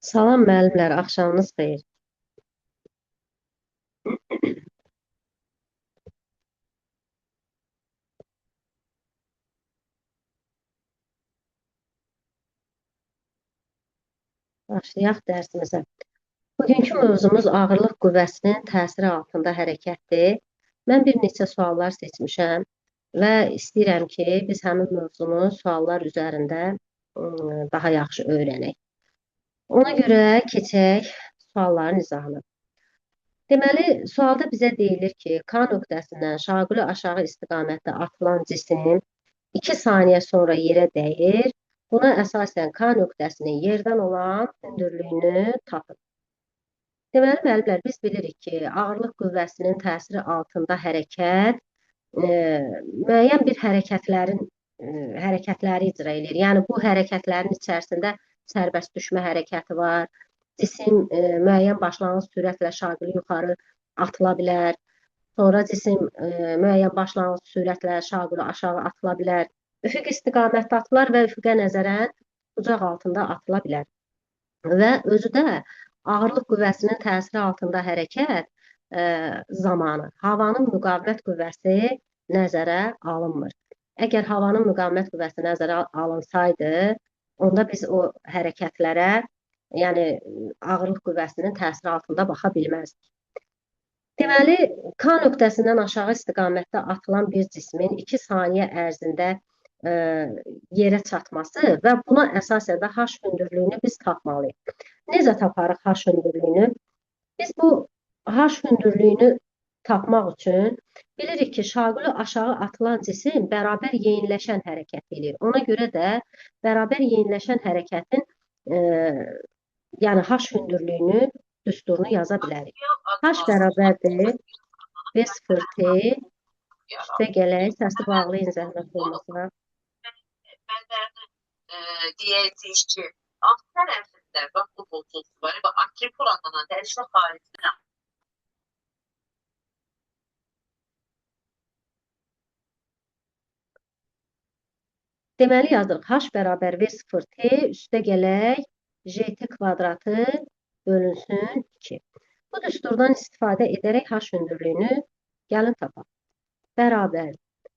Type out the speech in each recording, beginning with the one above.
Salam müəllimlər, axşamınız xeyir. Başlayaq dərsimizə. Bugünkü mövzumuz ağırlıq qüvvəsinin təsiri altında hərəkətdir. Mən bir neçə suallar seçmişəm və istəyirəm ki, biz həmin mövzunu suallar üzərində daha yaxşı öyrənək. Ona görə keçək sualların izahına. Deməli, sualda bizə deyilir ki, K nöqtəsindən şaquli aşağı istiqamətdə atılan cisim 2 saniyə sonra yerə dəyir. Buna əsasən K nöqtəsinin yerdən olan hündürlüyünü tapın. Deməli, müəllimlər, biz bilirik ki, ağırlıq qüvvəsinin təsiri altında hərəkət müəyyən bir hərəkətləri icra edir. Yəni, bu hərəkətlərin içərisində sərbəst düşmə hərəkəti var, cisim müəyyən başlanğıc sürətlə şaquli yuxarı atıla bilər, sonra cisim müəyyən başlanğıc sürətlə şaquli aşağı atıla bilər, üfüq istiqamətdə atılar və üfüqə nəzərən bucaq altında atıla bilər. Və özü də ağırlıq qüvvəsinin təsiri altında hərəkət zamanı havanın müqavimət qüvvəsi nəzərə alınmır. Əgər havanın müqavimət qüvvəsi nəzərə alınsaydı, onda biz o hərəkətlərə, yəni ağırlıq qüvvəsinin təsiri altında baxa bilməzdik. Deməli, K nöqtəsindən aşağı istiqamətdə atılan bir cismin 2 saniyə ərzində yerə çatması və buna əsasən də H hündürlüyünü biz tapmalıyıq. Necə taparıq H hündürlüyünü? Biz bu H hündürlüyünü tapmaq üçün bilirik ki, şaquli aşağı atılan cisim bərabər yeyinləşən hərəkət edir. Ona görə də bərabər yeyinləşən hərəkətin yəni H hündürlüyünü düsturunu yaza bilərik. H bərabərdir V0T üstə gələk, səsi bağlayın zəhmət olmasa. Deyəcəyik ki, alt tərəfində bax bu bozultu var və atripuladan dərişmə xaricində. Deməli yazırıq, H bərabər V0T üstə gələk, JT kvadratı bölünsün 2. Bu düsturdan istifadə edərək H hündürlüyünü gəlin tapaq. Bərabər.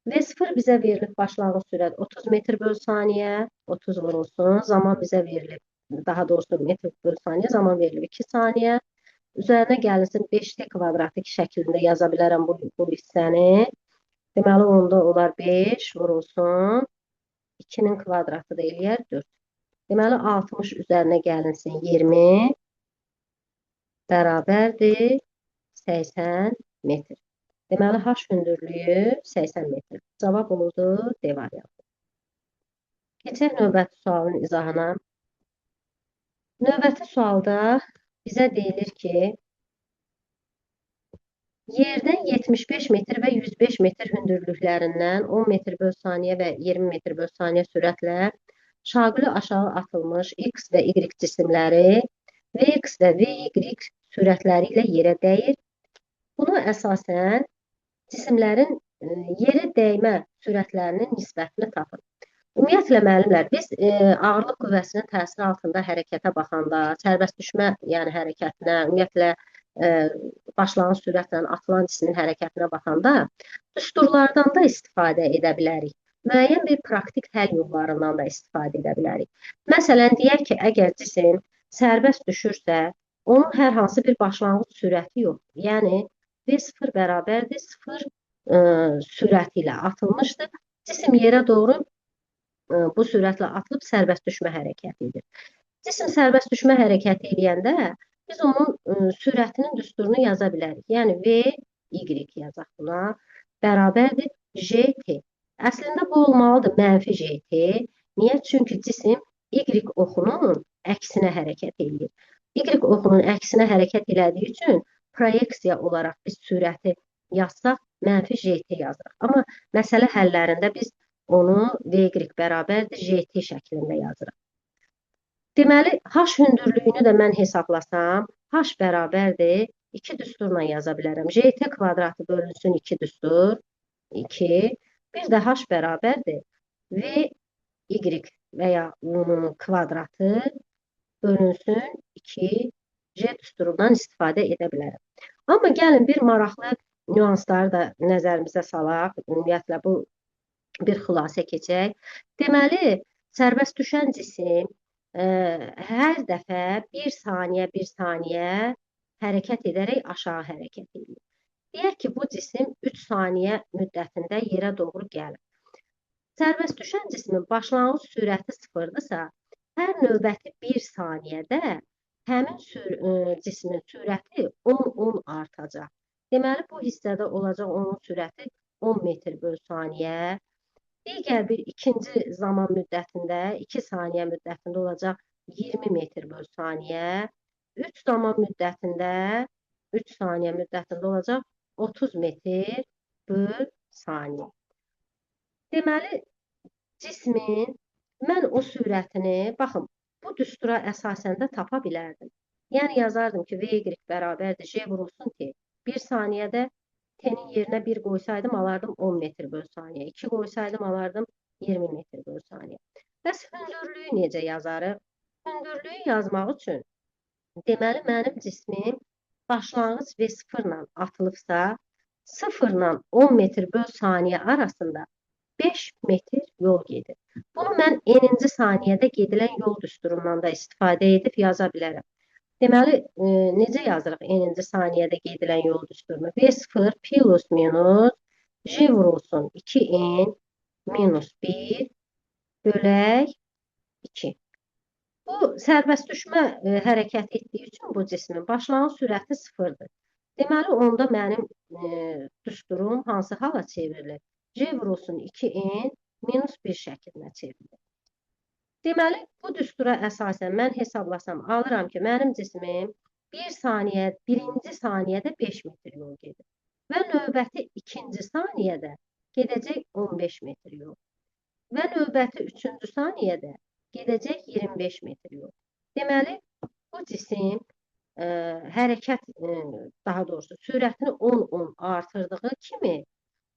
V0 bizə verilib başlanğıc sürət 30 metr böl saniyə, 30 vurulsun. Zaman bizə verilib, daha doğrusu metr böl saniyə, zaman verilib 2 saniyə. Üzərinə gəlinsin 5T kvadratı şəklində yaza bilərəm bu hissəni. Deməli, onda olar 5 vurulsun. 2-nin kvadratı da eləyər 4. Deməli, 60 üzərinə gəlinsin 20 bərabərdir 80 metr. Deməli, H hündürlüyü 80 metr. Cavab oldu D variantı. Keçək növbəti sualın izahına. Növbəti sualda bizə deyilir ki, yerdən 75 metr və 105 metr hündürlüklərindən 10 metr böl saniyə və 20 metr böl saniyə sürətlə şaquli aşağı atılmış X və Y cisimləri Vx və Vy sürətləri ilə yerə dəyir. Buna əsasən cisimlərin yerə dəymə sürətlərinin nisbətini tapın. Ümumiyyətlə, müəllimlər, biz ağırlıq qüvvəsinin təsiri altında hərəkətə baxanda, sərbəst düşmə yəni hərəkətinə, ümumiyyətlə, başlanğıc sürətlə atılan cismin hərəkətinə baxanda düsturlardan da istifadə edə bilərik. Müəyyən bir praktik həll yollarından da istifadə edə bilərik. Məsələn, deyək ki, əgər cisim sərbəst düşürsə, onun hər hansı bir başlanğıc sürəti yoxdur. Yəni, V0 bərabərdir 0 sürəti ilə atılmışdır. Cisim yerə doğru bu sürətlə atılıb sərbəst düşmə hərəkəti edir. Cisim sərbəst düşmə hərəkəti edəndə biz onun sürətinin düsturunu yaza bilərik. Yəni, V, Y yazaq buna, bərabərdir JT. Əslində, bu olmalıdır mənfi JT. Niyə? Çünki cisim Y oxunun əksinə hərəkət edir. Y oxunun əksinə hərəkət elədiyi üçün proyeksiya olaraq biz sürəti yazsaq, mənfi JT yazırıq. Amma məsələ həllərində biz onu VY bərabərdir JT şəklində yazırıq. Deməli, H hündürlüyünü də mən hesablasam, H bərabərdir 2 düsturla yaza bilərəm. JT kvadratı bölünsün 2 düstur, 2. Bir də H bərabərdir VY və ya kvadratı bölünsün 2 J düsturundan istifadə edə bilərəm. Amma gəlin bir maraqlı nüansları da nəzərimizə salaq. Ümumiyyətlə bu bir xülasə keçək. Deməli, sərbəst düşən cisim hər dəfə 1 saniyə, 1 saniyə hərəkət edərək aşağı hərəkət edir. Deyək ki, bu cisim 3 saniyə müddətində yerə doğru gəlir. Sərbəst düşən cismin başlanğıc sürəti sıfırdırsa, hər növbəti 1 saniyədə həmin cismin sürəti 10-10 artacaq. Deməli, bu hissədə olacaq onun sürəti 10 metr böl saniyə. Digər bir ikinci zaman müddətində, 2 saniyə müddətində olacaq 20 metr böl saniyə. 3 zaman müddətində, 3 saniyə müddətində olacaq 30 metr böl saniyə. Deməli, cismin mən o sürətini, baxın, bu düstura əsasən də tapa bilərdim. Yəni yazardım ki, VY bərabərdir J vurulsun T. 1 saniyədə T'nin yerinə 1 qoysaydım, alardım 10 metr böl saniyə. 2 qoysaydım, alardım 20 metr böl saniyə. Bəs hündürlüyü necə yazarıq? Hündürlüyü yazmaq üçün, deməli, mənim cismim başlanğıc V0 ilə atılıbsa, 0 ilə 10 metr böl saniyə arasında 5 metr yol gedir. Bunu mən n-ci saniyədə gedilən yol düsturundan da istifadə edib yaza bilərəm. Deməli, necə yazırıq n-ci saniyədə gedilən yol düsturunu? V0 plus minus J vurulsun 2n minus 1 bölək 2. Bu, sərbəst düşmə hərəkət etdiyi üçün bu cismin başlanğıc sürəti sıfırdır. Deməli, onda mənim düsturum hansı hala çevrilir? J vurulsun 2n minus 1 şəklinə çevrilir. Deməli, bu düstura əsasən mən hesablasam, alıram ki, mənim cismim 1-ci saniyədə 5 metr yol gedir. Və növbəti 2-ci saniyədə gedəcək 15 metr yol. Və növbəti 3-cü saniyədə gedəcək 25 metr yol. Deməli, bu cisim hərəkət, daha doğrusu sürətini 10-10 artırdığı kimi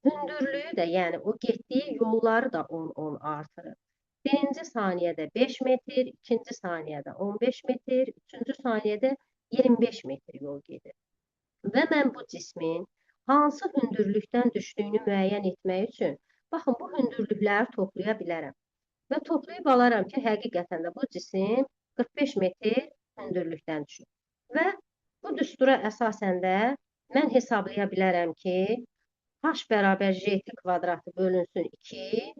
hündürlüyü də, yəni o getdiyi yolları da 10-10 artırır. 1-ci saniyədə 5 metr, 2-ci saniyədə 15 metr, 3-cü saniyədə 25 metr yol gedir. Və mən bu cismin hansı hündürlükdən düşdüyünü müəyyən etmək üçün, baxın, bu hündürlükləri toplaya bilərəm. Və toplayıb alaram ki, həqiqətən də bu cisim 45 metr hündürlükdən düşür. Və bu düstura əsasən də mən hesablaya bilərəm ki, H bərabər JT kvadratı bölünsün 2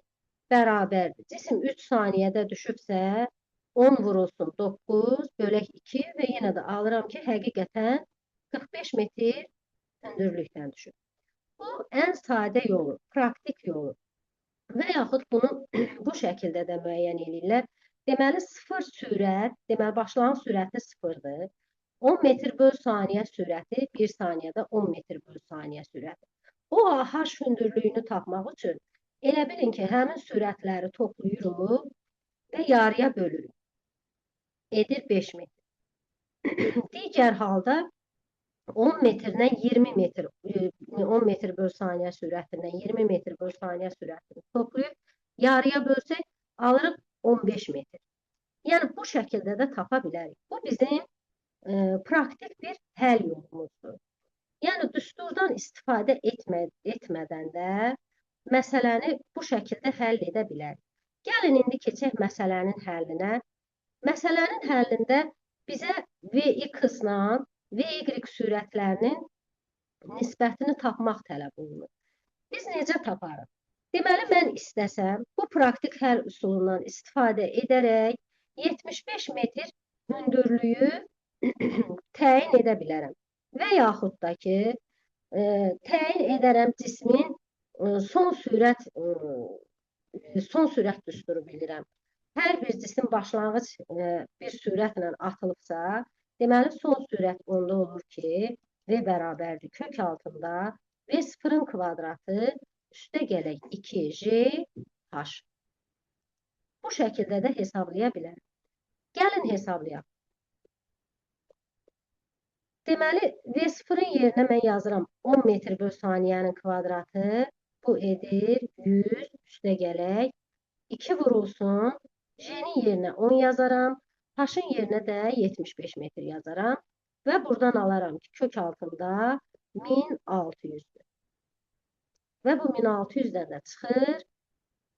bərabərdir. Cisim 3 saniyədə düşübsə, 10 vurulsun 9 bölək 2 və yenə də alıram ki, həqiqətən 45 metr hündürlükdən düşür. Bu, ən sadə yolu, praktik yolu. Və yaxud bunu bu şəkildə də müəyyən edirlər. Deməli, 0 sürət, deməli, başlanğıc sürəti 0-dır. 10 metr böl saniyə sürəti 1 saniyədə 10 metr böl saniyə sürəti. O H hündürlüyünü tapmaq üçün elə bilin ki, həmin sürətləri toplayırıq və yarıya bölürük. Edir 5 metr. Digər halda 10 metrdən 20 metr, 10 metr böl saniyə sürətindən 20 metr böl saniyə sürətini toplayıb yarıya bölsək, alırıq 15 metr. Yəni, bu şəkildə də tapa bilərik. Bu bizim praktik bir həll yolumuzdur. Yəni, düsturdan istifadə etmədən də məsələni bu şəkildə həll edə bilərik. Gəlin, indi keçək məsələnin həllinə. Məsələnin həllində bizə Vx-la Vy sürətlərinin nisbətini tapmaq tələb olunur. Biz necə taparıq? Deməli, mən istəsəm, bu praktik həll üsulundan istifadə edərək 75 metr hündürlüyü təyin edə bilərəm. Və yaxud da ki, təyin edərəm cismin son sürət düsturu bilirəm. Hər bir cisim başlanğıc bir sürətlə atılıbsa, deməli, son sürət onda olur ki, V bərabərdir kök altında V0-ın kvadratı üstə gələk 2J H. Bu şəkildə də hesablaya bilərəm. Gəlin hesablayaq. Deməli, V0-ın yerinə mən yazıram 10 metr böl saniyənin kvadratı. Bu edir 100 üstə gələk 2 vurulsun. J-nin yerinə 10 yazaram. H-ın yerinə də 75 metr yazaram və buradan alaram ki, kök altında 1600-dür. Və bu 1600-dən də çıxır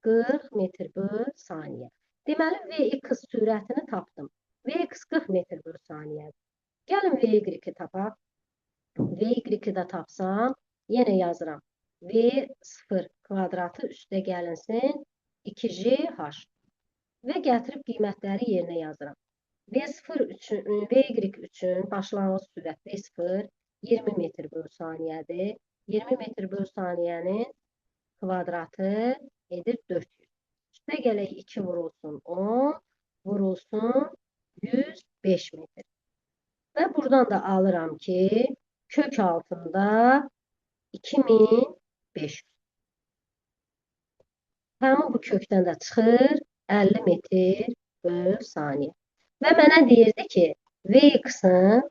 40 metr böl saniyə. Deməli, Vx sürətini tapdım. Vx 40 metr böl saniyədir. Gəlin Vy-i tapaq. Vy-i də tapsam, yenə yazıram. V0 kvadratı üstə gəlinsin 2JH. Və gətirib qiymətləri yerinə yazıram. V0 üçün, Vy üçün başlanğıc sürət V0 20 metr böl saniyədir. 20 metr böl saniyənin kvadratı edir 400. Üstə gələk 2 vurulsun 10, vurulsun 105 metr. Və buradan da alıram ki, kök altında 2500. Həmin bu kökdən də çıxır 50 metr böl saniyə. Və mənə deyirdi ki, Vx-ın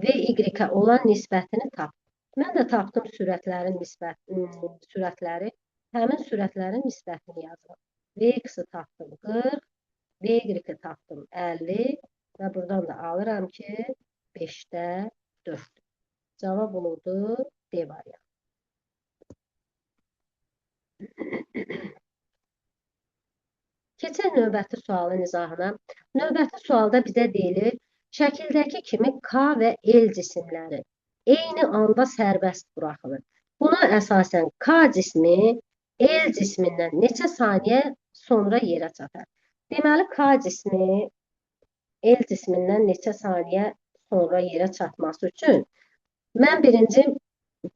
Vy-ə olan nisbətini tap. Mən də tapdım sürətləri, həmin sürətlərin nisbətini yazıram. Vx-ı tapdım 40, Vy-ı tapdım 50 və buradan da alıram ki, 5-də 4-dür. Cavab oldu D variantı. Keçək növbəti sualın izahına. Növbəti sualda bizə deyilir, şəkildəki kimi K və L cisimləri eyni anda sərbəst buraxılır. Buna əsasən K cismi L cismindən neçə saniyə sonra yerə çatar? Deməli, K cismi L cismindən neçə saniyə sonra yerə çatması üçün mən birinci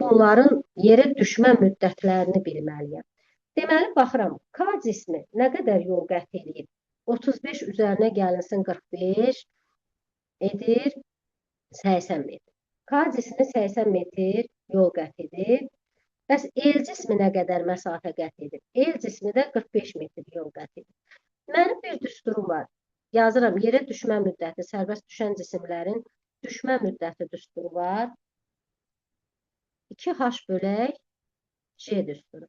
bunların yerə düşmə müddətlərini bilməliyəm. Deməli, baxıram, K cismi nə qədər yol qət edir? 35 üzərinə gəlinsin 45 edir 80 metr. K cismi 80 metr yol qət edir. Bəs L cismi nə qədər məsafə qət edir? L cismi də 45 metr yol qət edir. Mənim bir düsturum var. Yazıram, yerə düşmə müddəti, sərbəst düşən cisimlərin düşmə müddəti düsturu var. 2H bölək J düsturu.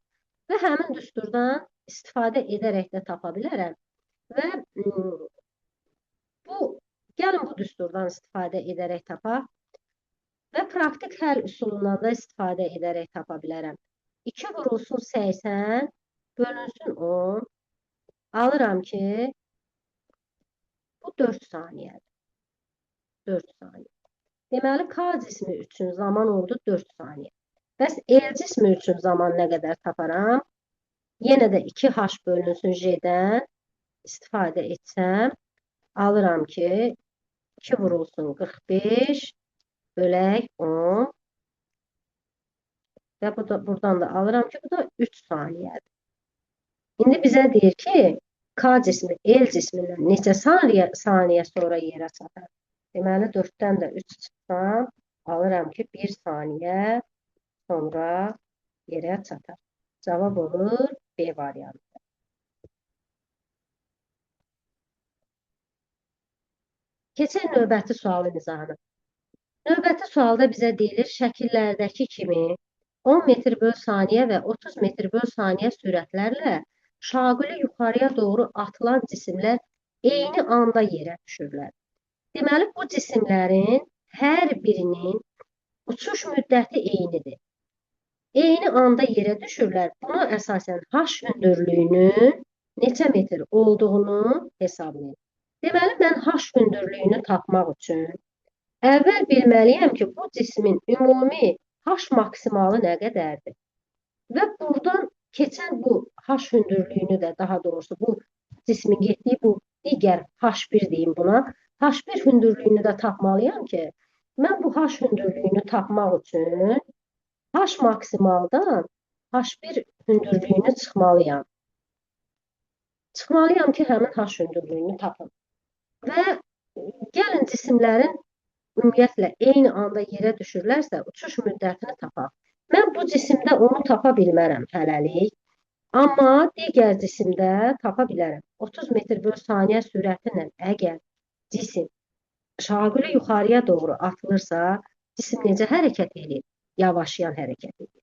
Və həmin düsturdan istifadə edərək də tapa bilərəm. Və gəlin bu düsturdan istifadə edərək tapaq. Və praktik həll üsulundan da istifadə edərək tapa bilərəm. 2 vurulsun 80, bölünsün 10. Alıram ki, bu 4 saniyədir. 4 saniyə. Deməli, K cismi üçün zaman oldu 4 saniyə. Bəs L cismi üçün zaman nə qədər taparam? Yenə də 2H bölünsün J-dən istifadə etsəm, alıram ki, 2 vurulsun 45, bölək 10. Və buradan da alıram ki, bu da 3 saniyədir. İndi bizə deyir ki, K cismi L cismindən neçə saniyə sonra yerə çatar? Deməli, 4-dən də 3 çıxsam, alıram ki, 1 saniyə sonra yerə çatar. Cavab olur B variantı. Keçək növbəti sualın izahına. Növbəti sualda bizə deyilir, şəkillərdəki kimi 10 metr böl saniyə və 30 metr böl saniyə sürətlərlə şaquli yuxarıya doğru atılan cisimlər eyni anda yerə düşürlər. Deməli, bu cisimlərin hər birinin uçuş müddəti eynidir. Eyni anda yerə düşürlər. Buna əsasən H hündürlüyünün neçə metr olduğunu hesablayın. Deməli, mən H hündürlüyünü tapmaq üçün əvvəl bilməliyəm ki, bu cismin ümumi H maksimalı nə qədərdir? Və buradan keçən bu H hündürlüyünü də, daha doğrusu bu cismin getdiyi bu digər H1 deyim buna, H1 hündürlüyünü də tapmalıyam ki, mən bu H hündürlüyünü tapmaq üçün H maksimaldan H1 hündürlüyünü çıxmalıyam. Çıxmalıyam ki, həmin H hündürlüyünü tapım. Və gəlin cisimlərin ümumiyyətlə eyni anda yerə düşürlərsə, uçuş müddətini tapaq. Mən bu cisimdə onu tapa bilmərəm hələlik. Amma digər cisimdə tapa bilərəm. 30 metr böl saniyə sürəti ilə əgər cisim şaquli yuxarıya doğru atılırsa, cisim necə hərəkət edir? Yavaşlayan hərəkət edir.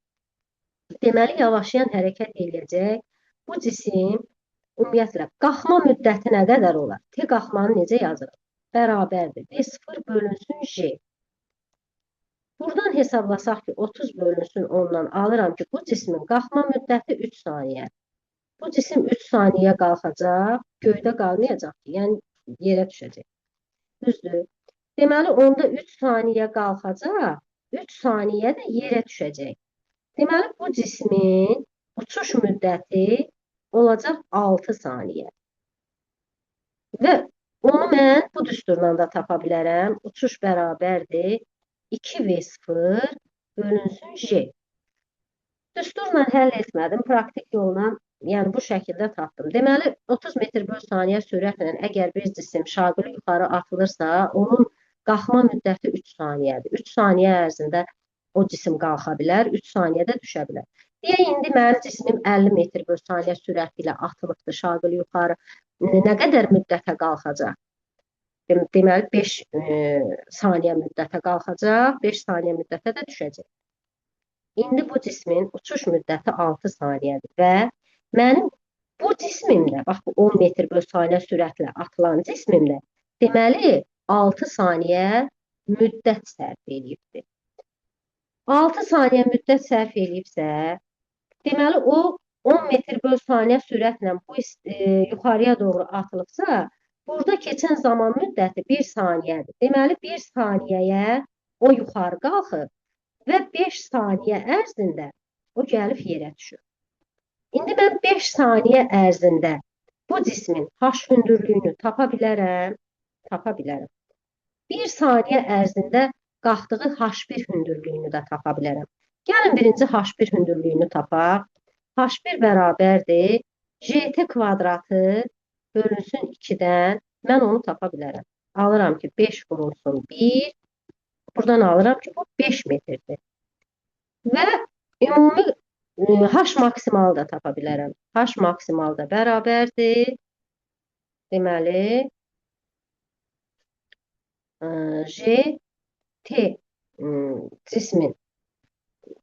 Deməli, yavaşlayan hərəkət edəcək. Bu cisim ümumiyyətlə qalxma müddəti nə qədər olar? T qalxmanı necə yazırıq? bərabərdir. V0 bölünsün J. Buradan hesablasaq ki, 30 bölünsün 10-dan alıram ki, bu cismin qalxma müddəti 3 saniyə. Bu cisim 3 saniyə qalxacaq, göydə qalmayacaq ki, yəni yerə düşəcək. Düzdür. Deməli, onda 3 saniyə qalxacaq, 3 saniyə də yerə düşəcək. Deməli, bu cismin uçuş müddəti olacaq 6 saniyə. Və onu mən bu düsturdan da tapa bilərəm. Uçuş bərabərdir 2V0 bölünsün J. Düsturla həll etmədim, praktik yolla, yəni bu şəkildə tapdım. Deməli, 30 metr böl saniyə sürətlə əgər bir cisim şaquli yuxarı atılırsa, onun qalxma müddəti 3 saniyədir. 3 saniyə ərzində o cisim qalxa bilər, 3 saniyədə düşə bilər. Deyək, indi mənim cismim 50 metr böl saniyə sürəti ilə atılıbdır şaquli yuxarı. Nə qədər müddətə qalxacaq? Deməli, 5 saniyə müddətə qalxacaq, 5 saniyə müddətə də düşəcək. İndi bu cismin uçuş müddəti 6 saniyədir və mənim bu cismimdə, bax bu 10 metr böl saniyə sürətlə atılan cismimdə, deməli 6 saniyə müddət sərf edibdir. 6 saniyə müddət sərf edibsə, deməli o 10 metr böl saniyə sürətlə bu yuxarıya doğru atılıbsa, burada keçən zaman müddəti 1 saniyədir. Deməli, 1 saniyəyə o yuxarı qalxıb və 5 saniyə ərzində o gəlib yerə düşür. İndi mən 5 saniyə ərzində bu cismin H hündürlüyünü tapa bilərəm. 1 saniyə ərzində qalxdığı H1 hündürlüyünü də tapa bilərəm. Gəlin birinci H1 hündürlüyünü tapaq. H1 bərabərdir JT kvadratı bölünsün 2-dən, mən onu tapa bilərəm. Alıram ki, 5 vurulsun 1, buradan alıram ki, bu 5 metrdir. Və ümumi H maksimal da tapa bilərəm. H maksimal da bərabərdir. Deməli, J, T cismin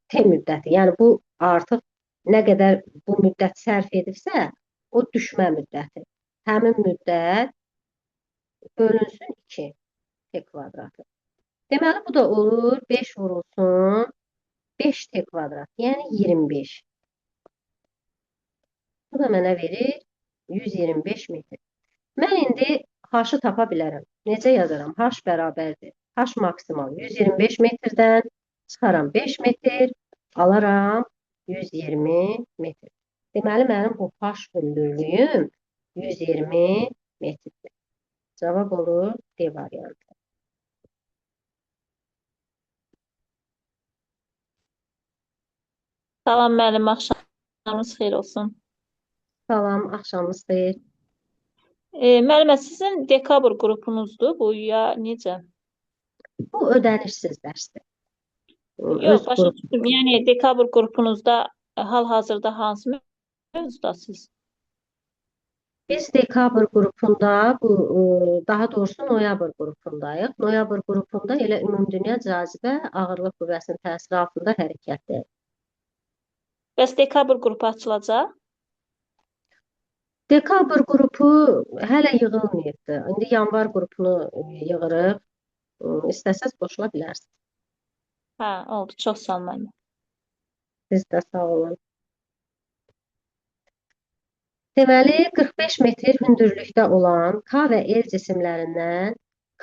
T müddəti, yəni bu artıq nə qədər bu müddət sərf edibsə, o düşmə müddəti. Həmin müddət bölünsün 2 T kvadratı. Deməli, bu da olur 5 vurulsun 5 T kvadrat, yəni 25. Bu da mənə verir 125 metr. Mən indi H-ı tapa bilərəm. Necə yazaram? H bərabərdir. H maksimal 125 metrdən çıxaram 5 metr, alaram 120 metr. Deməli, mənim bu H hündürlüyüm 120 metrdir. Cavab olur D variantı. Salam müəllim, axşamınız xeyir olsun. Salam, axşamınız xeyir. Müəllimə, sizin dekabr qrupunuzdur bu ya necə? Bu ödənişsiz dərsdir. Yox, başa düşdüm. Yəni dekabr qrupunuzda hal-hazırda hansı mövzudasınız? Biz dekabr qrupunda, daha doğrusu noyabr qrupundayıq. Noyabr qrupunda elə ümumdünya cazibə ağırlıq qüvvəsinin təsiri altında hərəkətdir. Bəs dekabr qrupu açılacaq? Dekabr qrupu hələ yığılmayıbdır. İndi yanvar qrupunu yığırıq. İstəsəz qoşula bilərsiniz. Hə, oldu. Çox sağ olun müəllimə. Siz də sağ olun. Deməli, 45 metr hündürlükdə olan K və L cisimlərindən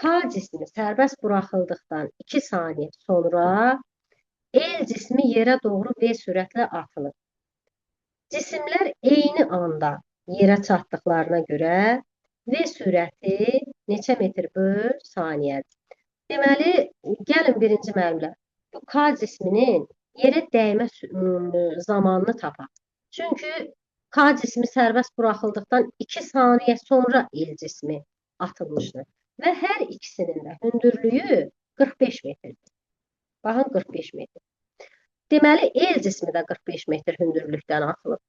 K cismi sərbəst buraxıldıqdan 2 saniyə sonra L cismi yerə doğru V sürətlə atılır. Cisimlər eyni anda yerə çatdıqlarına görə V sürəti neçə metr böl saniyədir? Deməli, gəlin birinci müəllimlər, bu K cisminin yerə dəymə zamanını tapaq. Çünki K cismi sərbəst buraxıldıqdan 2 saniyə sonra L cismi atılmışdır. Və hər ikisinin də hündürlüyü 45 metrdir. Baxın, 45 metr. Deməli, L cismi də 45 metr hündürlükdən atılıb.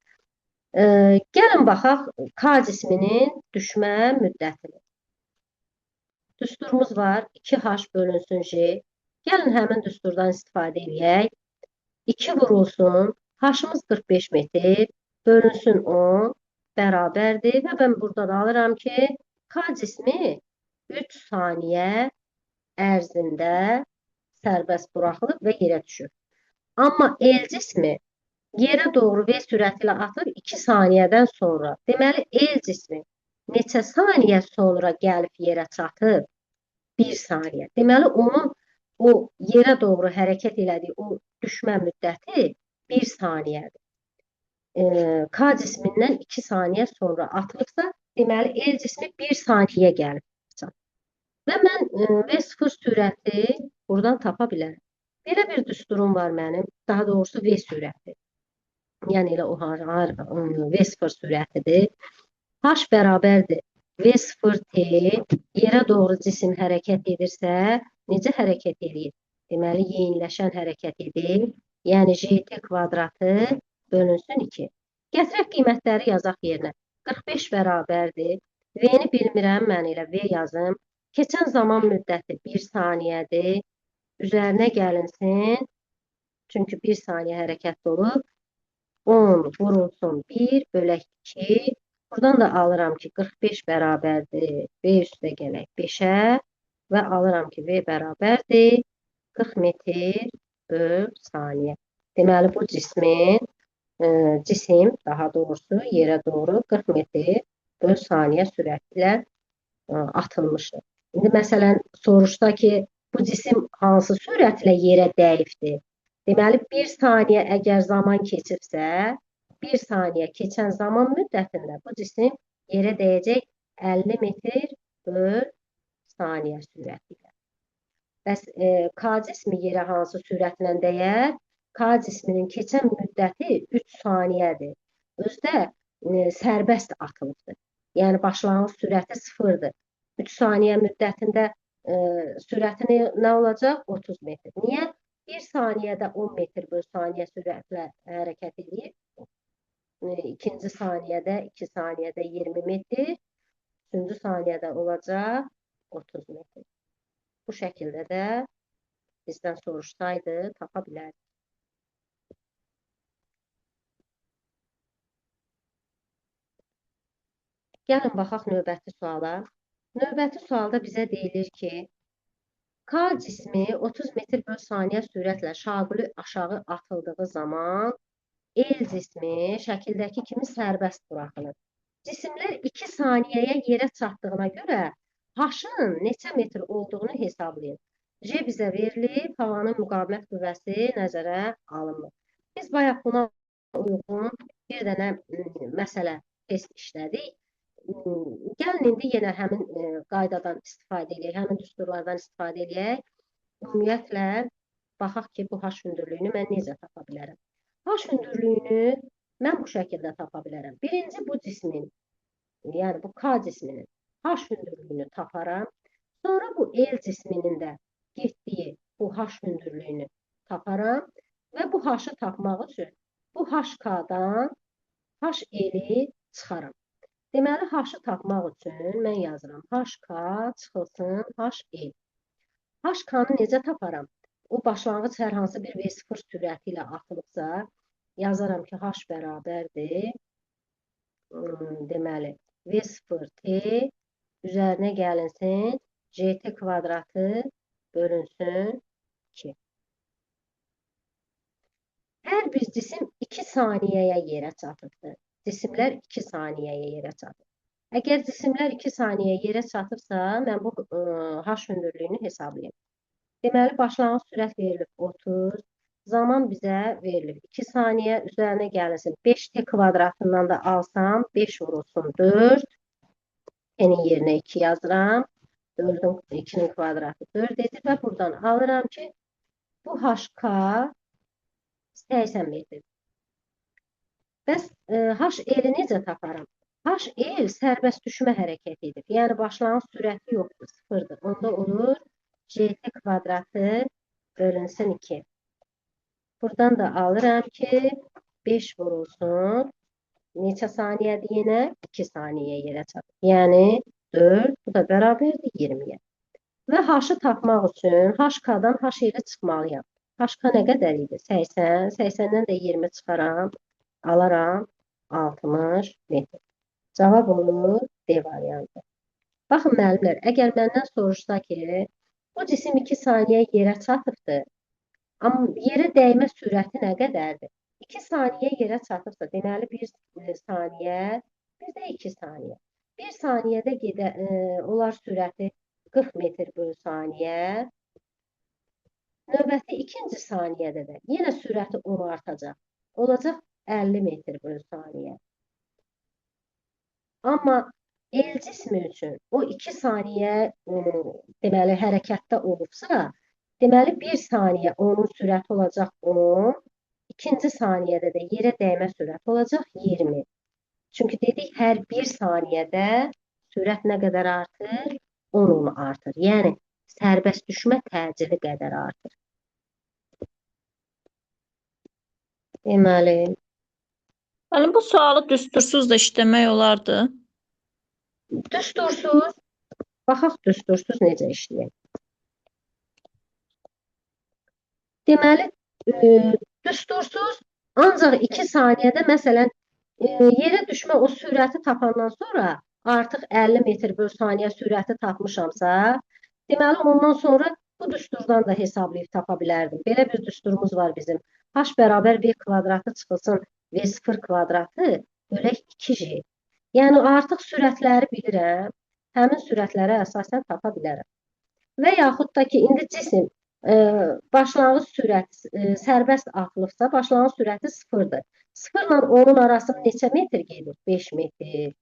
Gəlin baxaq K cisminin düşmə müddətini. Düsturumuz var. 2H bölünsün J. Gəlin həmin düsturdan istifadə edək. 2 vurulsun. H-ımız 45 metr. Bölünsün 10 bərabərdir və mən buradan alıram ki, K cismi 3 saniyə ərzində sərbəst buraxılıb və yerə düşür. Amma el cismi yerə doğru V sürəti ilə atılır 2 saniyədən sonra. Deməli, el cismi neçə saniyə sonra gəlib yerə çatıb? 1 saniyə. Deməli, onun o yerə doğru hərəkət elədiyi o düşmə müddəti 1 saniyədir. K cismindən 2 saniyə sonra atılıbsa, deməli, el cismi 1 saniyə gəlib çatıb. Və mən V0 sürəti buradan tapa bilərəm. Belə bir düsturum var mənim, daha doğrusu V sürəti. Yəni elə o V0 sürətidir. H bərabərdir. V0T yerə doğru cisim hərəkət edirsə, necə hərəkət edir? Deməli, yeyinləşən hərəkət edir. Yəni, JT kvadratı bölünsün 2. Gətirək qiymətləri yazaq yerinə. 45 bərabərdir. V-ni bilmirəm, mən elə V yazım. Keçən zaman müddəti 1 saniyədir. Üzərinə gəlinsin. Çünki 1 saniyə hərəkət olub. 10 vurulsun 1 bölək 2. Buradan da alıram ki, 45 bərabərdir. V üstə gələk 5-ə və alıram ki, V bərabərdir 40 metr böl saniyə. Deməli, bu cisim daha doğrusu yerə doğru 40 metr böl saniyə sürəti ilə atılmışdır. İndi məsələn, soruşda ki, bu cisim hansı sürətlə yerə dəyibdir? Deməli, 1 saniyə əgər zaman keçibsə, 1 saniyə keçən zaman müddətində bu cisim yerə dəyəcək 50 metr böl saniyə sürəti ilə. Bəs K cismi yerə hansı sürətlə dəyər? K cisminin keçən müddəti 3 saniyədir. Özdə sərbəst atılıbdır. Yəni, başlanğıc sürəti 0-dır. 3 saniyə müddətində sürəti nə olacaq? 30 metr. Niyə? 1 saniyədə 10 metr böl saniyə sürətlə hərəkət edir. İkinci saniyədə, 2 saniyədə 20 metr. Üçüncü saniyədə olacaq 30 metr. Bu şəkildə də bizdən soruşsaydı, tapa bilərdik. Gəlin, baxaq növbəti suala. Növbəti sualda bizə deyilir ki, K cismi 30 metr böl saniyə sürətlə şaquli aşağı atıldığı zaman el cismi şəkildəki kimi sərbəst buraxılır. Cisimlər 2 saniyəyə yerə çatdığına görə H-ın neçə metr olduğunu hesablayın. J bizə verilib, havanın müqavimət qüvvəsi nəzərə alınmır. Biz bayaq buna uyğun bir dənə məsələ test işlədik. Gəlin, indi yenə həmin qaydadan istifadə edək, həmin düsturlardan istifadə edək. Ümumiyyətlə, baxaq ki, bu H hündürlüyünü mən necə tapa bilərəm. H hündürlüyünü mən bu şəkildə tapa bilərəm. Birinci bu cismin, yəni bu K cisminin H hündürlüyünü taparam. Sonra bu el cisminin də getdiyi bu H hündürlüyünü taparam. Və bu H-ı tapmaq üçün bu HK-dan HL-i çıxaram. Deməli, H-ı tapmaq üçün mən yazıram. HK çıxılsın HL. HK-nı necə taparam? O başlanğıc hər hansı bir V0 sürəti ilə atılıbsa, yazaram ki, H bərabərdir. Deməli, V0T üzərinə gəlinsin, JT kvadratı bölünsün 2. Hər bir cisim 2 saniyəyə yerə çatıbdır. Cisimlər 2 saniyəyə yerə çatıb. Əgər cisimlər 2 saniyəyə yerə çatıbsa, mən bu H hündürlüyünü hesablayayım. Deməli, başlanğıc sürət verilib 30, zaman bizə verilib 2 saniyə, üzərinə gəlinsin 5T kvadratından da alsam, 5 vurulsun 4, T-nin yerinə 2 yazıram, 4-ün 2-nin kvadratı 4 edir və buradan alıram ki, bu HK 80 metr. Bəs HL-i necə taparam? HL sərbəst düşmə hərəkət edir. Yəni, başlanğıc sürəti yoxdur, 0-dır. Onda olur JT kvadratı bölünsün 2. Buradan da alıram ki, 5 vurulsun. Neçə saniyədir yenə? 2 saniyə yerə çatır. Yəni, 4, bu da bərabərdir 20-yə. Və H-ı tapmaq üçün HK-dan HL-i çıxmalıyam. HK nə qədər idi? 80. 80-dən də 20 çıxaram. Alaram 60 metr. Cavab olur D variantı. Baxın müəllimlər, əgər məndən soruşsa ki, bu cisim 2 saniyə yerə çatıbdır, amma yerə dəymə sürəti nə qədərdir? 2 saniyə yerə çatıbsa, deməli 1 saniyə, bir də 2 saniyə. 1 saniyədə olar sürəti 40 metr bölü saniyə. Növbəti ikinci saniyədə də yenə sürəti 10 artacaq. Olacaq 50 metr bölü saniyə. Amma el cismi üçün o 2 saniyə deməli hərəkətdə olubsa, deməli 1 saniyə onun sürəti olacaq 10, ikinci saniyədə də yerə dəymə sürəti olacaq 20. Çünki dedik hər 1 saniyədə sürət nə qədər artır? 10 artır. Yəni sərbəst düşmə təcili qədər artır. Deməli, Yəni bu sualı düstursuz da işləmək olardı. düstursuz, baxaq düstursuz necə işləyək. Deməli, düstursuz ancaq 2 saniyədə, məsələn, yerə düşmə o sürəti tapandan sonra artıq 50 metr bölü saniyə sürəti tapmışamsa, deməli, ondan sonra bu düsturdan da hesablayıb tapa bilərdim. Belə bir düsturumuz var bizim. H bərabər V kvadratı çıxılsın V0 kvadratı bölək 2J. Yəni, artıq sürətləri bilirəm, həmin sürətlərə əsasən tapa bilərəm. Və yaxud da ki, indi cisim başlanğıc sürəti sərbəst atılıbsa, başlanğıc sürəti 0-dır. 0 ilə 10-un arasında neçə metr gedir? 5 metr.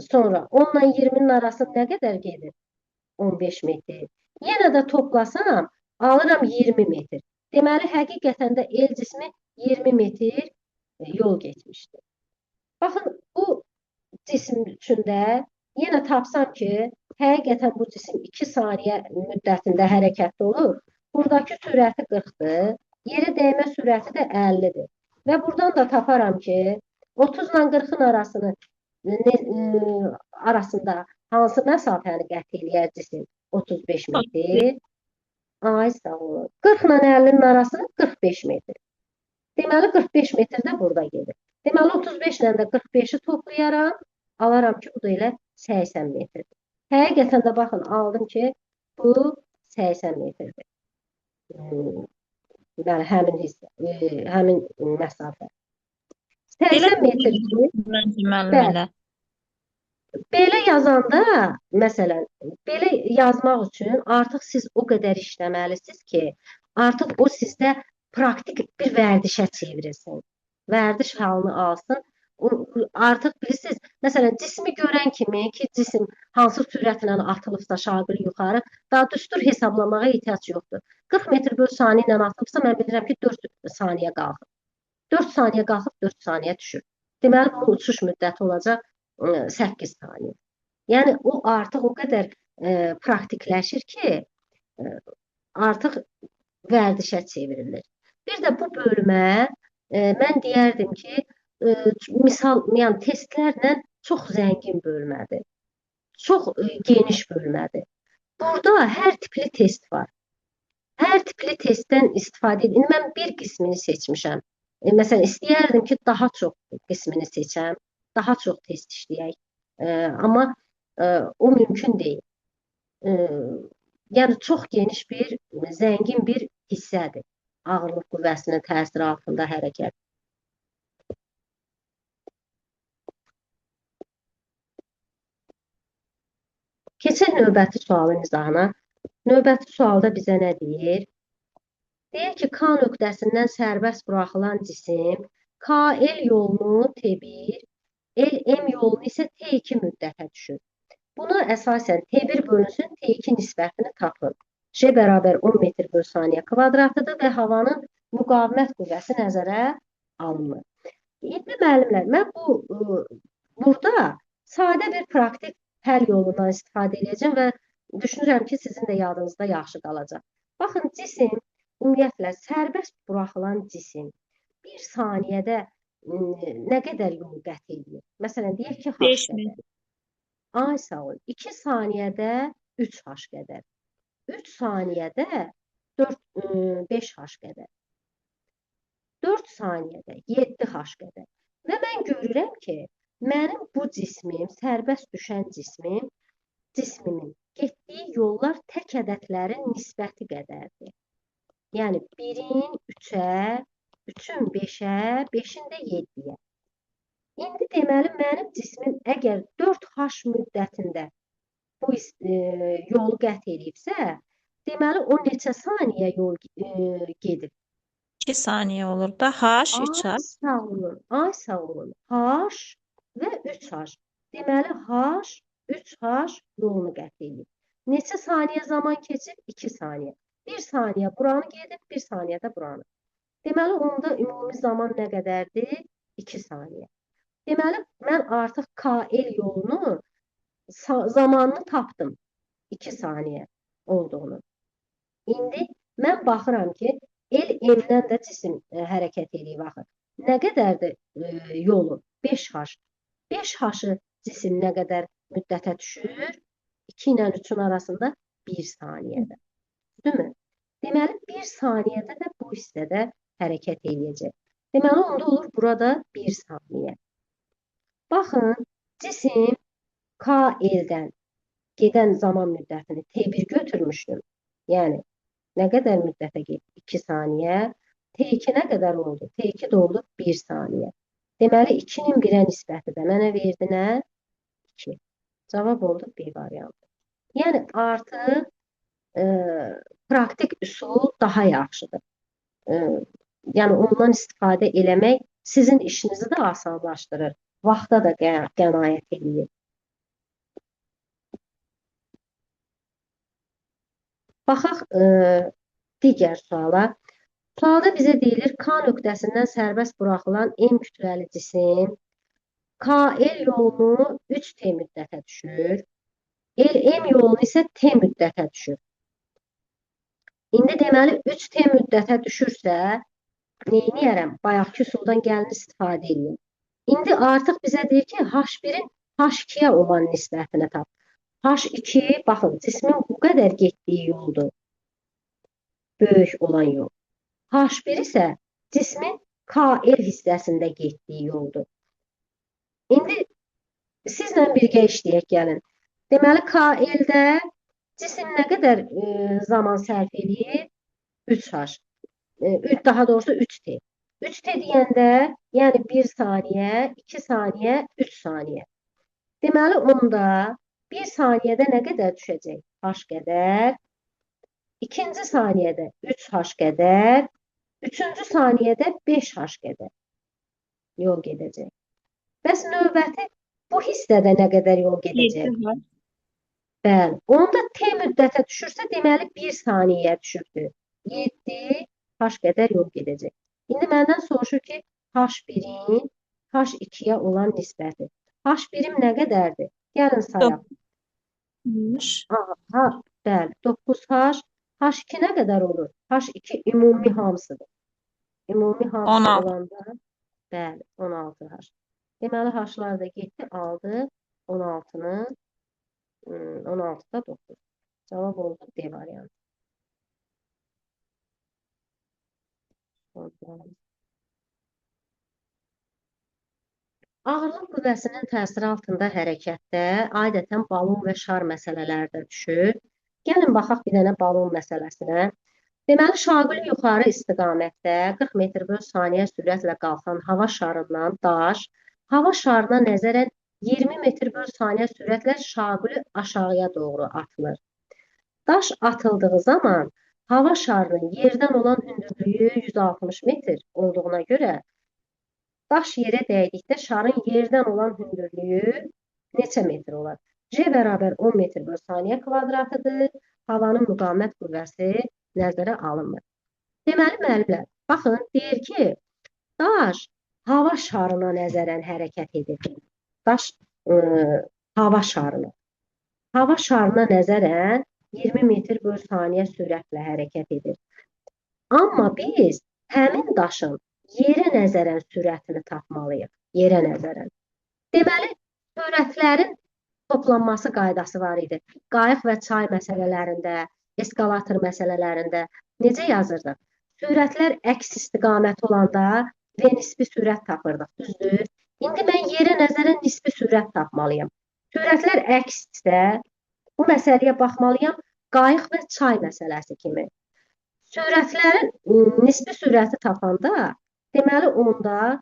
Sonra 10 ilə 20-nin arasında nə qədər gedir? 15 metr. Yenə də toplasam, alıram 20 metr. Deməli, həqiqətən də el cismi 20 metr yol getmişdir. Baxın, bu cisim üçün də yenə tapsam ki, həqiqətən bu cisim 2 saniyə müddətində hərəkətdə olur. Buradakı sürəti 40-dır. Yerə dəymə sürəti də 50-dir. Və buradan da taparam ki, 30 ilə 40-ın arasında hansı məsafəni qət eləyər cisim? 35 metr. Ay, sağ olun. 40 ilə 50-nin arası 45 metr. Deməli, 45 metr də burada gedir. Deməli, 35 ilə də 45-i toplayaram. Alaram ki, bu da elə 80 metrdir. Həqiqətən də baxın, aldım ki, bu 80 metrdir. Yəni, həmin məsafə. 80 metrdir. Belə yazanda, məsələn, belə yazmaq üçün artıq siz o qədər işləməlisiniz ki, artıq o sizdə praktik bir vərdişə çevrilsin. Vərdiş halını alsın. Artıq bilirsiniz, məsələn, cismi görən kimi ki, cisim hansı sürətlə atılıbsa şaqil yuxarı, daha düstur hesablamağa ehtiyac yoxdur. 40 metr bölü saniyə ilə atılıbsa, mən bilirəm ki, 4 saniyə qalxıb. 4 saniyə qalxıb, 4 saniyə düşür. Deməli, bunun uçuş müddəti olacaq 8 saniyə. Yəni, o artıq o qədər praktikləşir ki, artıq vərdişə çevrilir. Bir də bu bölmə mən deyərdim ki, misal, yəni testlərlə çox zəngin bölmədir. Çox geniş bölmədir. Burada hər tipli test var. Hər tipli testdən istifadə edin. Mən bir qismini seçmişəm. Məsələn, istəyərdim ki, daha çox qismini seçəm, daha çox test işləyək. Amma o mümkün deyil. Yəni, çox geniş bir, zəngin bir hissədir. Ağırlıq qüvvəsinin təsiri altında hərəkət. Keçək növbəti sualın izahına. Növbəti sualda bizə nə deyir? Deyir ki, K nöqtəsindən sərbəst buraxılan cisim KL yolunu T1, LM yolunu isə T2 müddətə düşür. Buna əsasən T1 bölünsün T2 nisbətini tapın. J bərabər 10 metr bölü saniyə kvadratıdır və havanın müqavimət qüvvəsi nəzərə alınır. İndi müəllimlər, mən burada sadə bir praktik həll yolundan istifadə edəcəm və düşünürəm ki, sizin də yadınızda yaxşı qalacaq. Baxın, cisim, ümumiyyətlə, sərbəst buraxılan cisim 1 saniyədə nə qədər yol qət edir? Məsələn, deyək ki, H qədər. Ay, sağ ol. 2 saniyədə 3H qədər. 3 saniyədə 5H qədər. 4 saniyədə 7H qədər. Və mən görürəm ki, mənim bu cismim, sərbəst düşən cismim cisminin getdiyi yollar tək ədədlərin nisbəti qədərdir. Yəni 1-in 3-ə, 3-ün 5-ə, 5-in də 7-yə. İndi deməli mənim cismim əgər 4h müddətində bu yolu qət edibsə, deməli o neçə saniyə yol gedib? 2 saniye olur da H 3 Ay H. sağ olun, ay sağ olun. H və 3H. Deməli H 3H yolunu qət edib. Neçə saniyə zaman keçib? 2 saniyə. 1 saniyə buranı gedib, 1 saniyə də buranı. Deməli onda ümumi zaman nə qədərdir? 2 saniyə. Deməli mən artıq KL yolunu zamanını tapdım. 2 saniyə olduğunu. İndi mən baxıram ki, L-M'dən də cisim hərəkət edir axı. Nə qədərdir yolu? 5H. 5H-ı cisim nə qədər müddətə düşür? 2 ilə 3-ün arasında 1 saniyədə. Düzdürmü? Deməli, 1 saniyədə də bu hissədə hərəkət edəcək. Deməli, onda olur burada 1 saniyə. Baxın, cisim KL-dən gedən zaman müddətini T1 götürmüşdüm. Yəni, nə qədər müddətə getdi? 2 saniyə. T2 nə qədər oldu? T2 də oldu 1 saniyə. Deməli, 2-nin 1-ə nisbəti də mənə verdi nə? 2. Cavab oldu B variantı. Yəni, artıq praktik üsul daha yaxşıdır. Yəni, ondan istifadə eləmək sizin işinizi də asanlaşdırır. Vaxta da qənaət edir. Baxaq digər suala. Sualda bizə deyilir, K nöqtəsindən sərbəst buraxılan M kütləli cisim KL yolunu 3T müddətə düşür. LM yolunu isə T müddətə düşür. İndi deməli 3T müddətə düşürsə, neyniyərəm? Bayaqki üsuldan gəlin istifadə edin. İndi artıq bizə deyir ki, H1-in H2-yə olan nisbətini tap. H2, baxın, cismin bu qədər getdiyi yoldur. Böyük olan yol. H1 isə cismin KL hissəsində getdiyi yoldur. İndi sizlə birgə işləyək gəlin. Deməli, KL-də cisim nə qədər zaman sərf edir? 3H. Daha doğrusu 3T. 3T deyəndə, yəni 1 saniyə, 2 saniyə, 3 saniyə. Deməli, onda 1 saniyədə nə qədər düşəcək? H qədər. İkinci saniyədə 3H qədər. Üçüncü saniyədə 5H qədər yol gedəcək. Bəs növbəti bu hissədə nə qədər yol gedəcək? 7 H. Bəli. Onda T müddətə düşürsə, deməli 1 saniyəyə düşübdür. 7 H qədər yol gedəcək. İndi məndən soruşur ki, H1-in H2-yə olan nisbəti. H1-im nə qədərdir? Gəlin sayaq. Bəli, 9H. H2 nə qədər olur? H2 ümumi hamısıdır. Ümumi hamısı 16. olanda, bəli, 16H. Deməli, H-lar da getdi, aldı 16-nı, 16-da 9. Cavab oldu D variantı. Ağırlıq qüvvəsinin təsiri altında hərəkətdə adətən balon və şar məsələləri də düşür. Gəlin baxaq bir dənə balon məsələsinə. Deməli, şaquli yuxarı istiqamətdə 40 metr/saniyə sürətlə qalxan hava şarından daş, hava şarına nəzərən 20 metr/saniyə sürətlə şaquli aşağıya doğru atılır. Daş atıldığı zaman hava şarının yerdən olan hündürlüyü 160 metr olduğuna görə daş yerə dəydikdə şarın yerdən olan hündürlüyü neçə metr olar? C bərabər 10 metr/saniyə kvadratıdır. Havanın müqavimət qüvvəsi nəzərə alınmır. Deməli, müəllimlər, baxın, deyir ki, daş hava şarına nəzərən hərəkət edir. Daş hava şarına. Hava şarına nəzərən 20 metr/saniyə sürətlə hərəkət edir. Amma biz həmin daşın yerə nəzərən sürətini tapmalıyıq. Yerə nəzərən. Deməli, sürətlərin toplanması qaydası var idi. Qayıq və çay məsələlərində, eskalator məsələlərində necə yazırdıq? Sürətlər əks istiqamət olanda V nisbi sürət tapırdıq, düzdür? İndi mən yerə nəzərən nisbi sürət tapmalıyım. Sürətlər əkssə, Bu məsələyə baxmalıyam qayıq və çay məsələsi kimi. Sürətlərin nisbi sürəti tapanda, deməli onda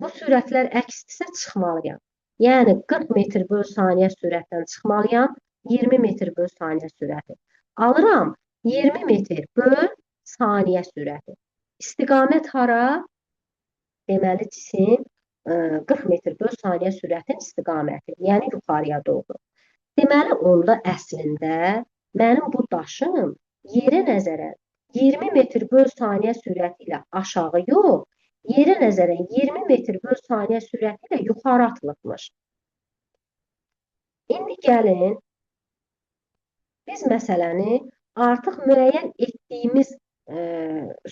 bu sürətlər əksdirsə çıxmalıyam. Yəni 40 metr böl saniyə sürətdən çıxmalıyam, 20 metr böl saniyə sürəti. Alıram 20 metr böl saniyə sürəti. İstiqamət hara? Deməli cisim 40 metr böl saniyə sürətin istiqaməti, yəni yuxarıya doğru. Deməli onda əslində mənim bu daşım yerə nəzərən 20 metr böl saniyə sürəti ilə aşağı yox, yerə nəzərən 20 metr böl saniyə sürəti ilə yuxarı atılıbmış. İndi gəlin, biz məsələni artıq müəyyən etdiyimiz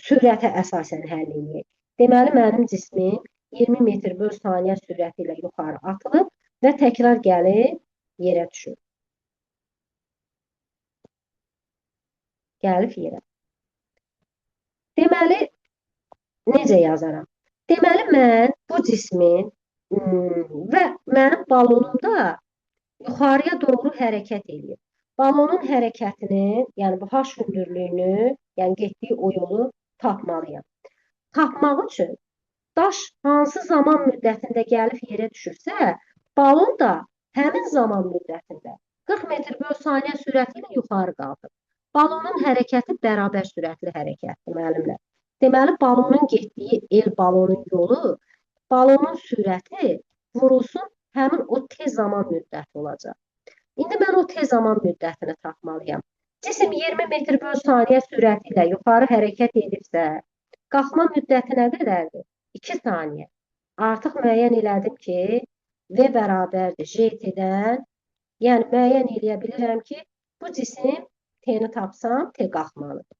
sürətə əsasən həll edək. Deməli, mənim cismim 20 metr böl saniyə sürəti ilə yuxarı atılıb və təkrar gəlib yerə düşür. Gəlib yerə. Deməli, necə yazaram? Deməli, mən bu cismin və mənim balonumda yuxarıya doğru hərəkət edir. Balonun hərəkətini, yəni bu H hündürlüyünü, yəni getdiyi o yolu tapmalıyam. Tapmaq üçün daş hansı zaman müddətində gəlib yerə düşürsə, balon da həmin zaman müddətində 40 metr böl saniyə sürəti ilə yuxarı qalxır. Balonun hərəkəti bərabər sürətli hərəkətdir, müəllimlər. Deməli, balonun getdiyi el balonun yolu, balonun sürəti vurulsun həmin o tez zaman müddəti olacaq. İndi mən o tez zaman müddətini tapmalıyam. Cisim 20 metr böl saniyə sürəti ilə yuxarı hərəkət edibsə, qalxma müddəti nə qədərdir? 2 saniyə. Artıq müəyyən elədim ki, V bərabərdir JT-dən. Yəni, müəyyən eləyə bilirəm ki, bu cisim T-ni tapsam, T qalxmalıdır.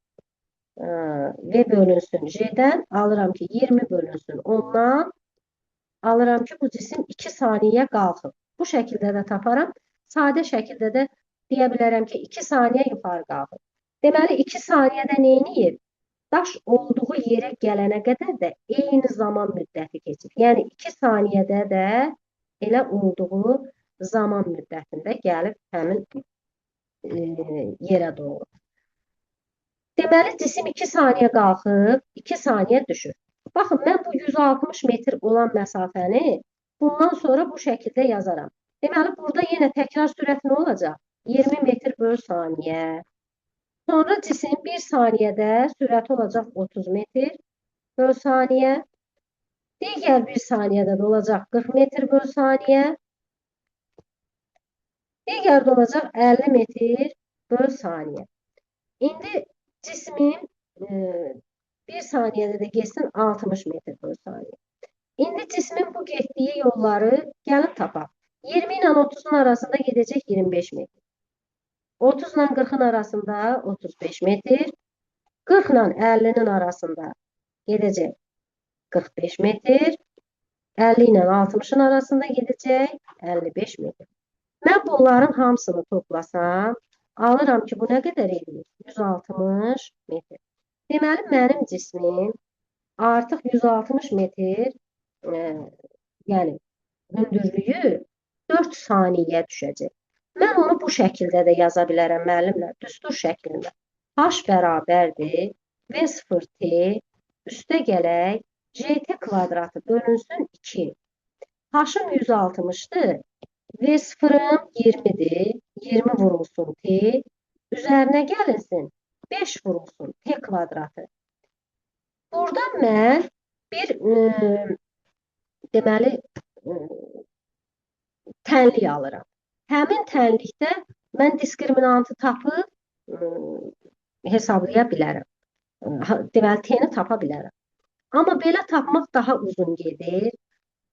V bölünsün J-dən, alıram ki, 20 bölünsün 10-dan, alıram ki, bu cisim 2 saniyə qalxıb. Bu şəkildə də taparam. Sadə şəkildə də deyə bilərəm ki, 2 saniyə yuxarı qalxıb. Deməli, 2 saniyədə nə edir? Daş olduğu yerə gələnə qədər də eyni zaman müddəti keçir. Yəni, 2 saniyədə də elə olduğu zaman müddətində gəlib həmin yerə doğru. Deməli, cisim 2 saniyə qalxıb, 2 saniyə düşür. Baxın, mən bu 160 metr olan məsafəni bundan sonra bu şəkildə yazaram. Deməli, burada yenə təkrar sürət nə olacaq? 20 metr böl saniyə. Sonra cisim 1 saniyədə sürəti olacaq 30 metr böl saniyə. Digər 1 saniyədə də olacaq 40 metr böl saniyə. Digər də olacaq 50 metr böl saniyə. İndi cismim 1 saniyədə də geçsin 60 metr böl saniyə. İndi cismin bu getdiyi yolları gəlib tapaq. 20 ilə 30-un arasında gedəcək 25 metr. 30 ilə 40-ın arasında 35 metr. 40 ilə 50-nin arasında gedəcək 45 metr. 50 ilə 60-ın arasında gedəcək 55 metr. Mən bunların hamısını toplasam, alıram ki, bu nə qədər edir? 160 metr. Deməli, mənim cismim artıq 160 metr, yəni hündürlüyü 4 saniyəyə düşəcək. Mən onu bu şəkildə də yaza bilərəm, müəllimlər, düstur şəklində. H bərabərdir, V0T üstə gələk, JT kvadratı bölünsün 2. H-ım 160-dır, V0-ım 20-dir, 20 vurulsun T, üzərinə gəlinsin 5 vurulsun T kvadratı. Buradan mən bir deməli tənlik alıram. Həmin tənlikdə mən diskriminantı tapıb hesablaya bilərəm. Deməli, T-ni tapa bilərəm. Amma belə tapmaq daha uzun gedir.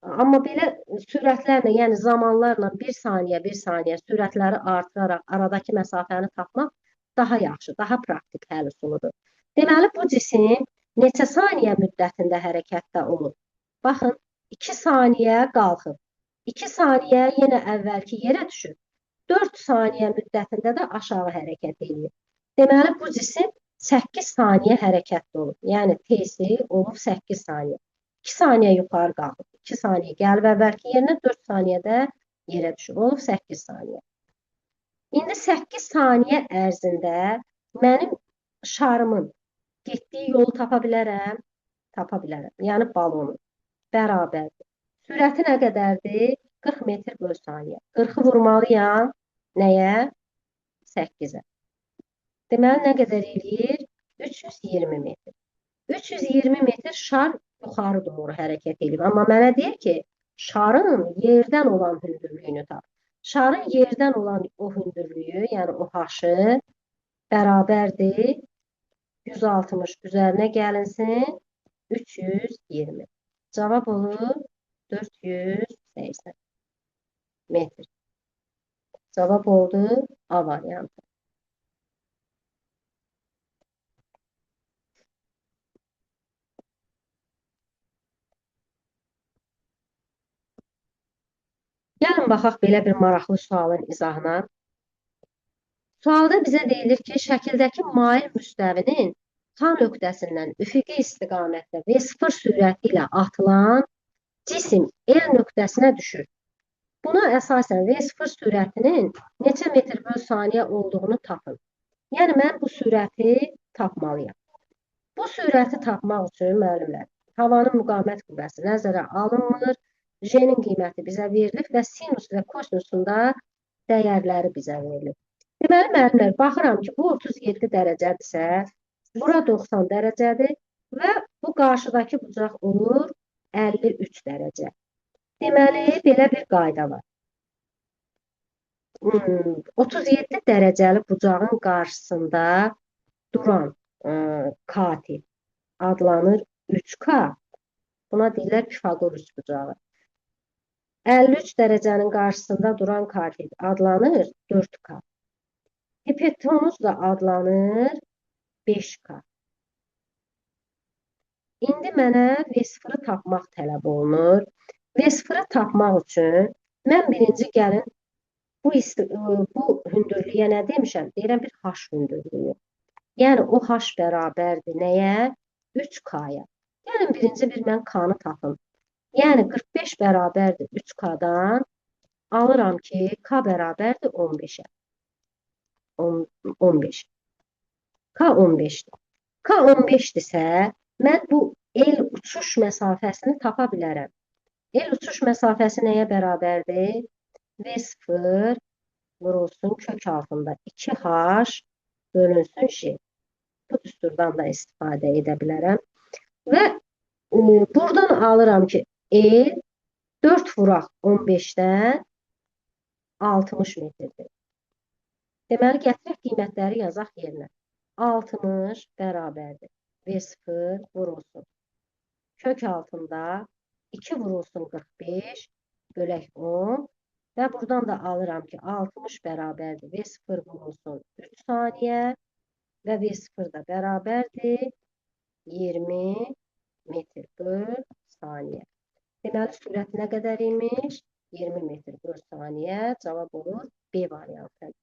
Amma belə sürətlərlə, yəni zamanlarla 1 saniyə sürətləri artıraraq aradakı məsafəni tapmaq daha yaxşı, daha praktik həll üsuludur. Deməli, bu cisim neçə saniyə müddətində hərəkətdə olur? Baxın, 2 saniyə qalxıb. 2 saniyə yenə əvvəlki yerə düşür. 4 saniyə müddətində də aşağı hərəkət edir. Deməli, bu cisim 8 saniyə hərəkətdə olur. Yəni, T-si olub 8 saniyə. 2 saniyə yuxarı qalxıb. 2 saniyə gəlib əvvəlki yerinə 4 saniyədə yerə düşür. Olub 8 saniyə. İndi 8 saniyə ərzində mənim şarımın getdiyi yolu tapa bilərəm. Tapa bilərəm. Yəni balonu bərabərdir. Sürəti nə qədərdir? 40 metr böl saniyə. 40-ı vurmalıyam. Nəyə? 8-ə. Deməli, nə qədər eləyir? 320 metr. 320 metr şar yuxarı doğru hərəkət edir. Amma mənə deyir ki, şarın yerdən olan hündürlüyünü tap. Şarın yerdən olan o hündürlüyü, yəni o haşı bərabərdir. 160 üzərinə gəlinsin. 320. Cavab olur 480 metr. Cavab oldu A variantı. Gəlin baxaq belə bir maraqlı sualın izahına. Sualda bizə deyilir ki, şəkildəki mail müstəvinin K nöqtəsindən üfüqi istiqamətdə V0 sürəti ilə atılan cisim L nöqtəsinə düşür. Buna əsasən V0 sürətinin neçə metr böl saniyə olduğunu tapın. Yəni, mən bu sürəti tapmalıyam. Bu sürəti tapmaq üçün müəllimlər, havanın müqavimət qüvvəsi nəzərə alınmır, J-nin qiyməti bizə verilib və sinus və kosinusunda dəyərləri bizə verilib. Deməli, müəllimlər, baxıram ki, bu 37 dərəcədirsə, bura 90 dərəcədir və bu qarşıdakı bucaq olur 53 dərəcə. Deməli, belə bir qayda var. 37 dərəcəli bucağın qarşısında duran katil adlanır 3K. Buna deyirlər Pifaqor üçbucağı. 53 dərəcənin qarşısında duran katil adlanır 4K. Hipotenuz da adlanır 5K. İndi mənə V0-ı tapmaq tələb olunur. V0-ı tapmaq üçün mən birinci gəlin bu hündürlüyə nə demişəm? Deyirəm bir H hündürlüyü. Yəni o H bərabərdir nəyə? 3K-ya. Yəni birinci bir mən K-nı tapım. Yəni 45 bərabərdir 3K-dan alıram ki, K bərabərdir 15-ə. 15. K 15-dir. K 15-dirsə, mən bu L uçuş məsafəsini tapa bilərəm. L uçuş məsafəsi nəyə bərabərdir? V0 vurulsun kök altında 2H bölünsün J. Bu düsturdan da istifadə edə bilərəm. Və buradan alıram ki, L 4 vuraq 15-dən 60 metrdir. Deməli, gətirək qiymətləri yazaq yerinə. 60 bərabərdir. V0 vurulsun. Kök altında 2 vurulsun 45 bölək 10 və buradan da alıram ki, 60 bərabərdir. V0 vurulsun 3 saniyə və V0 da bərabərdir 20 metr böl saniyə. Deməli, sürət nə qədər imiş? 20 metr böl saniyə. Cavab olur B variantı.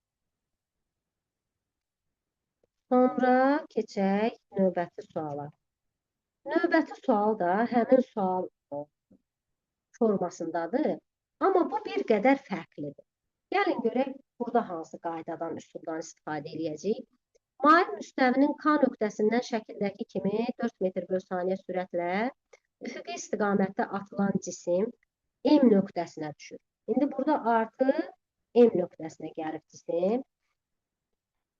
Sonra keçək növbəti suala. Növbəti sual da həmin sual formasındadır. Amma bu bir qədər fərqlidir. Gəlin görək, burada hansı qaydadan, üsuldan istifadə edəcəyik. Mail müstəvinin K nöqtəsindən şəkildəki kimi 4 metr böl saniyə sürətlə üfüqi istiqamətdə atılan cisim M nöqtəsinə düşür. İndi burada artı M nöqtəsinə gəlib cisim.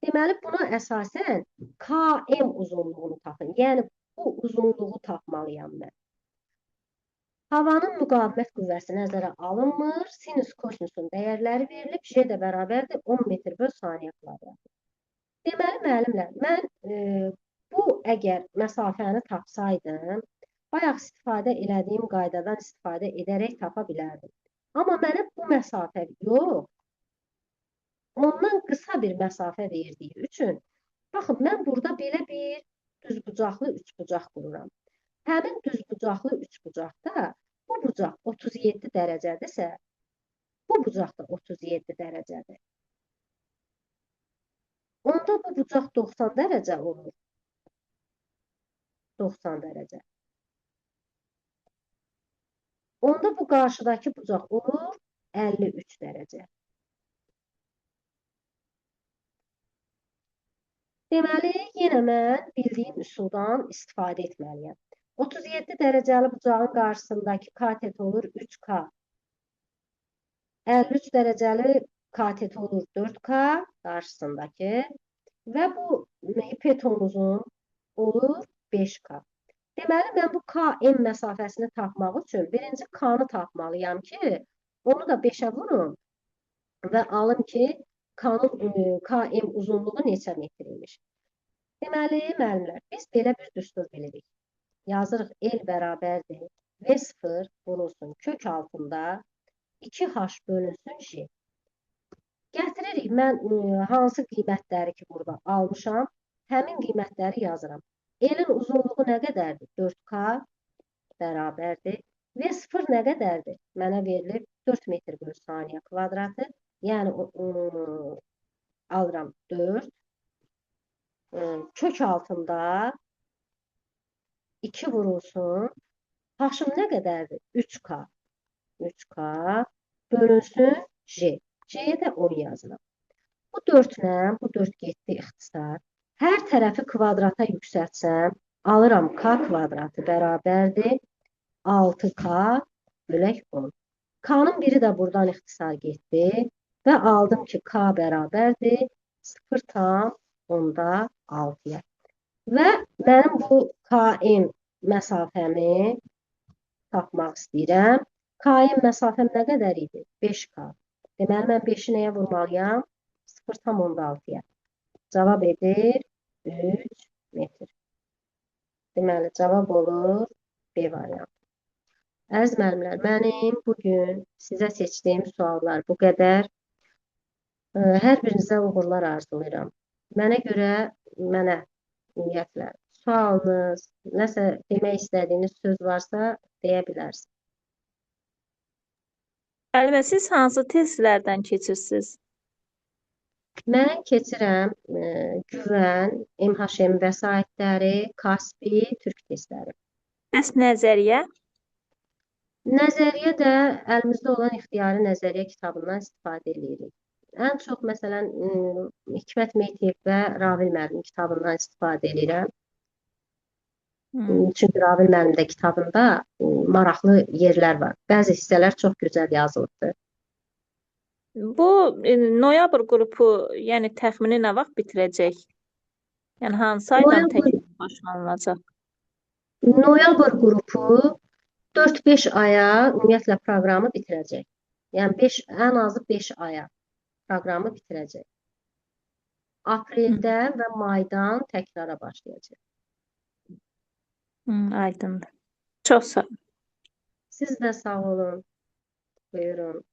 Deməli, buna əsasən KM uzunluğunu tapın. Yəni, bu uzunluğu tapmalıyam mən. Havanın müqavimət qüvvəsi nəzərə alınmır. Sinus kosinusun dəyərləri verilib. J də bərabərdir 10 metr böl saniyə kvadratı. Deməli, müəllimlər, mən bu əgər məsafəni tapsaydım, bayaq istifadə elədiyim qaydadan istifadə edərək tapa bilərdim. Amma mənə bu məsafə yox, ondan qısa bir məsafə verdiyi üçün, baxın, mən burada belə bir düzbucaqlı üçbucaq qururam. Həmin düzbucaqlı üçbucaqda bu bucaq 37 dərəcədirsə, bu bucaq da 37 dərəcədir. Onda bu bucaq 90 dərəcə olur. 90 dərəcə. Onda bu qarşıdakı bucaq olur 53 dərəcə. Deməli, yenə mən bildiyim üsuldan istifadə etməliyəm. 37 dərəcəli bucağın qarşısındakı katet olur 3K. 53 dərəcəli katet olur 4K qarşısındakı və bu hipotenuzun olur 5K. Deməli, mən bu KM məsafəsini tapmaq üçün birinci K-nı tapmalıyam ki, onu da 5-ə vurum və alım ki, KM uzunluğu neçə metr imiş. Deməli, müəllimlər, biz belə bir düstur bilirik. Yazırıq L bərabərdir V0 vurulsun kök altında 2H bölünsün J. Gətiririk, mən hansı qiymətləri ki, burada almışam, həmin qiymətləri yazıram. L-in uzunluğu nə qədərdir? 4K bərabərdir. V0 nə qədərdir? Mənə verilib 4 metr bölü saniyə kvadratı. Yəni, alıram 4. Kök altında 2 vurulsun. H-ım nə qədərdir? 3K. 3K bölünsün J. J-yə də 10 yazıram. Bu 4-lə, bu 4 getdi ixtisar. Hər tərəfi kvadrata yüksəltsəm, alıram K kvadratı bərabərdir 6K bölək 10. K-nın biri də buradan ixtisar getdi və aldım ki, K bərabərdir 0,6-ya. Və mənim bu KM məsafəmi tapmaq istəyirəm. KM məsafəm nə qədər idi? 5K. Deməli, mən 5-i nəyə vurmalıyam? 0,6-ya. Cavab edir 3 metr. Deməli, cavab olur B variantı. Əziz müəllimlər, mənim bugün sizə seçdiyim suallar bu qədər. Hər birinizə uğurlar arzulayıram. Mənə görə, ümumiyyətlə, sualınız, nəsə demək istədiyiniz söz varsa deyə bilərsiniz. Müəllimə, siz hansı testlərdən keçirsiniz? Mən keçirəm güvən, MHM vəsaitləri, KASPI, Türk testləri. Bəs nəzəriyyə? Nəzəriyyə də əlimizdə olan ixtiyari nəzəriyyə kitabından istifadə edirik. Ən çox, məsələn, Hikmət Meyteyev və Ravil müəllim kitabından istifadə edirəm. Çünki Ravil müəllim də kitabında maraqlı yerlər var. Bəzi hissələr çox gözəl yazılıbdır. Bu noyabr qrupu, yəni təxmini nə vaxt bitirəcək? Yəni hansı aydan təkrar başlanılacaq? Noyabr qrupu 4-5 aya ümumiyyətlə proqramı bitirəcək. Yəni ən azı 5 aya proqramı bitirəcək. Apreldə və maydan təkrara başlayacaq. Aydındır. Çox sağ olun. Siz də sağ olun. Buyurun.